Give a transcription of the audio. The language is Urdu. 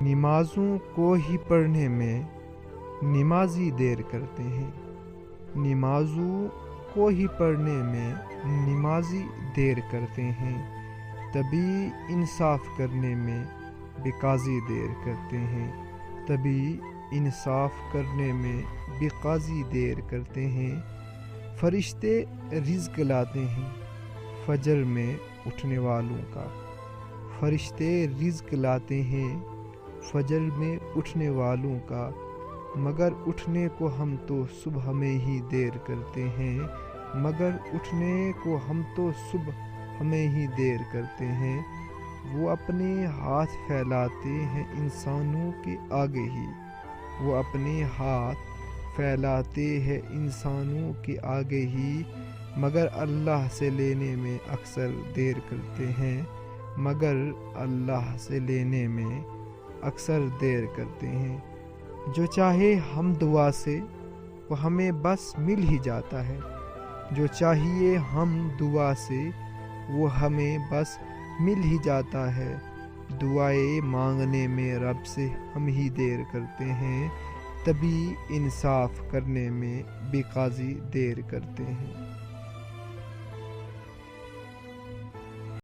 نمازوں کو ہی پڑھنے میں نمازی دیر کرتے ہیں، نمازوں کو ہی پڑھنے میں نمازی دیر کرتے ہیں، تبھی انصاف کرنے میں بھی قاضی دیر کرتے ہیں، تبھی انصاف کرنے میں بھی قاضی دیر کرتے ہیں۔ فرشتے رزق لاتے ہیں فجر میں اٹھنے والوں کا، فرشتے رزق لاتے ہیں فجر میں اٹھنے والوں کا، مگر اٹھنے کو ہم تو صبح میں ہی دیر کرتے ہیں، مگر اٹھنے کو ہم تو صبح میں ہی دیر کرتے ہیں۔ وہ اپنے ہاتھ پھیلاتے ہیں انسانوں کے آگے ہی، وہ اپنے ہاتھ پھیلاتے ہیں انسانوں کے آگے ہی، مگر اللہ سے لینے میں اکثر دیر کرتے ہیں، مگر اللہ سے لینے میں اکثر دیر کرتے ہیں۔ جو چاہے ہم دعا سے وہ ہمیں بس مل ہی جاتا ہے، جو چاہیے ہم دعا سے وہ ہمیں بس مل ہی جاتا ہے، دعائیں مانگنے میں رب سے ہم ہی دیر کرتے ہیں، تبھی انصاف کرنے میں بھی قاضی دیر کرتے ہیں۔